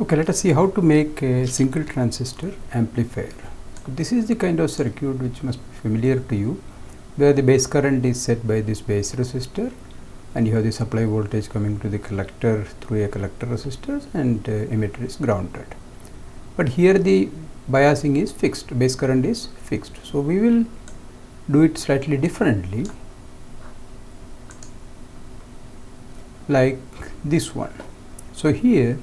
Okay, let us see how to make a single transistor amplifier. This is the kind of circuit which must be familiar to you, where the base current is set by this base resistor, and you have the supply voltage coming to the collector through a collector resistor, and emitter is grounded. But here the biasing is fixed, base current is fixed. So we will do it slightly differently, like this one. So here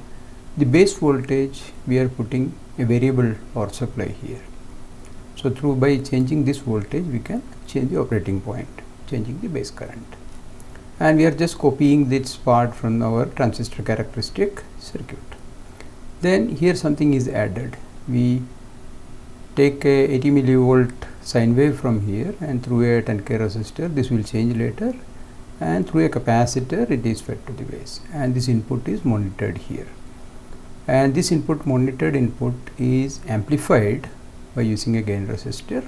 the base voltage, we are putting a variable power supply here. So through by changing this voltage we can change the operating point, changing the base current, and we are just copying this part from our transistor characteristic circuit. Then here something is added. We take a 80 millivolt sine wave from here, and through a 10k resistor, this will change later, and through a capacitor it is fed to the base, and this input is monitored here. And this monitored input is amplified by using a gain resistor,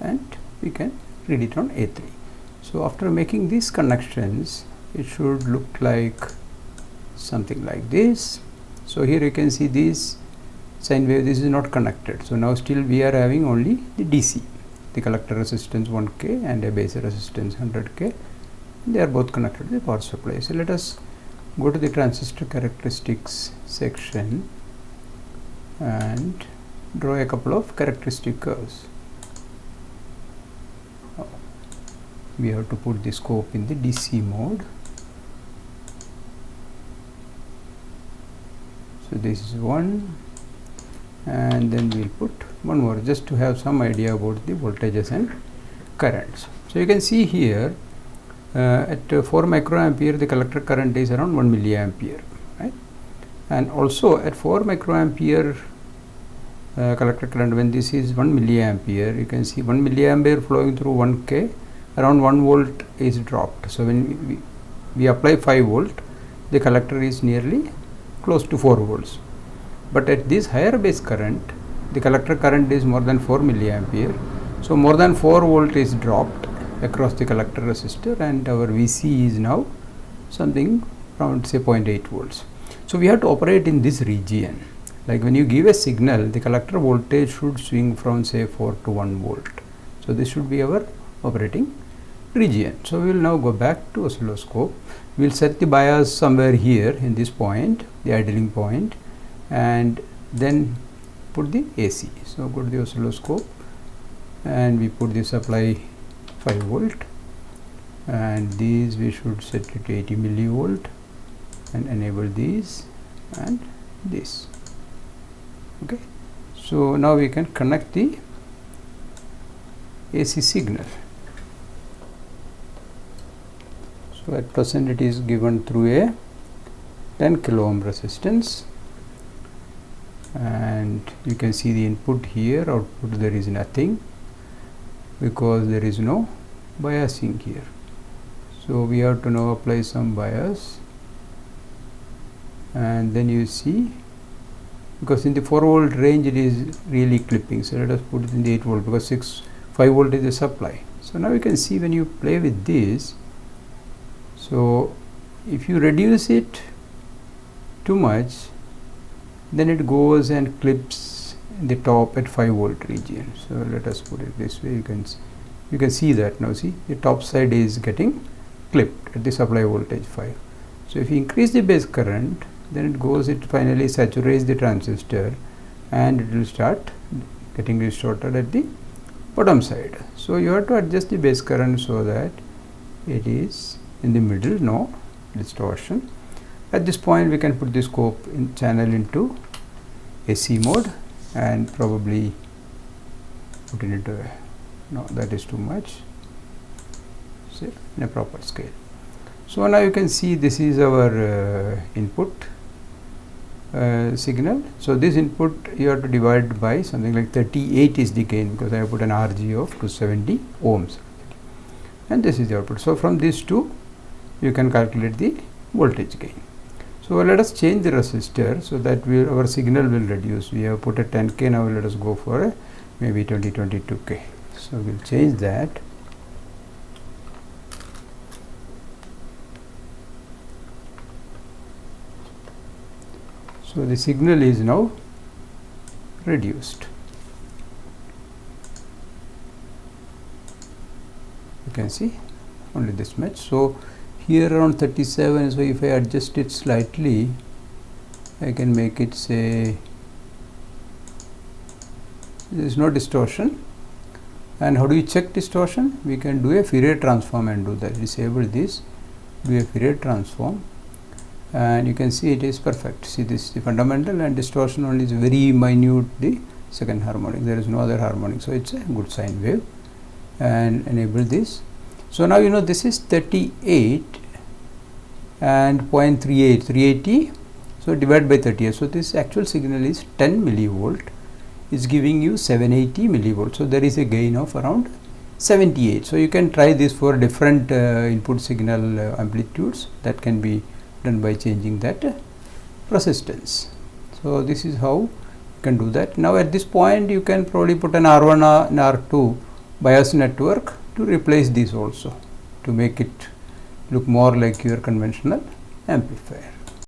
and we can read it on A3. So after making these connections, it should look like something like this. So here you can see this sine wave, this is not connected. So now still we are having only the DC, the collector resistance 1k and a base resistance 100k. They are both connected to the power supply. So let us go to the transistor characteristics section and draw a couple of characteristic curves. We have to put the scope in the DC mode. So this is one, and then we will put one more just to have some idea about the voltages and currents. So you can see here at 4 microampere the collector current is around 1 milliampere, right? And also at 4 microampere collector current, when this is 1 milliampere, you can see 1 milliampere flowing through 1k, around 1 volt is dropped. So when we apply 5 volt, the collector is nearly close to 4 volts. But at this higher base current, the collector current is more than 4 milliampere. So more than 4 volt is dropped across the collector resistor, and our VC is now something around say 0.8 volts. So we have to operate in this region. Like when you give a signal, the collector voltage should swing from say 4 to 1 volt. So this should be our operating region. So we will now go back to oscilloscope. We will set the bias somewhere here in this point, the idling point, and then put the AC. So go to the oscilloscope and we put the supply 5 volt, and these we should set it to 80 millivolt and enable these and this. Okay, so now we can connect the AC signal. So at present it is given through a 10 kilo ohm resistance, and you can see the input here, output there is nothing because there is no biasing here. So we have to now apply some bias, and then you see, because in the 4 volt range it is really clipping. So let us put it in the 8 volt because 5 volt is the supply. So now you can see when you play with this, so if you reduce it too much, then it goes and clips the top at 5 volt region. So let us put it this way. You can see that now. See, the top side is getting clipped at the supply voltage 5. So if you increase the base current, then it finally saturates the transistor, and it will start getting distorted at the bottom side. So you have to adjust the base current so that it is in the middle, no distortion. At this point we can put the scope in channel into AC mode and probably put it into no, that is too much, say in a proper scale. So now you can see this is our input signal. So this input you have to divide by something like 38 is the gain, because I have put an RG of 270 ohms, and this is the output. So from these two you can calculate the voltage gain. So let us change the resistor so that our signal will reduce. We have put a 10k, now let us go for a maybe 22k. So we will change that. So the signal is now reduced. You can see only this much. So here around 37, so if I adjust it slightly, I can make it, say, there is no distortion. And how do you check distortion? We can do a Fourier transform and do that. Disable this, do a Fourier transform, and you can see it is perfect. See, this is the fundamental, and distortion only is very minute, the second harmonic. There is no other harmonic, so it's a good sine wave. And enable this. So now you know this is 38 and 0.38, 380. So divide by 38. So this actual signal is 10 millivolt. Is giving you 780 millivolts. So there is a gain of around 78. So you can try this for different input signal amplitudes. That can be done by changing that resistance. So this is how you can do that. Now at this point you can probably put an R1 and R2 bias network to replace this also, to make it look more like your conventional amplifier.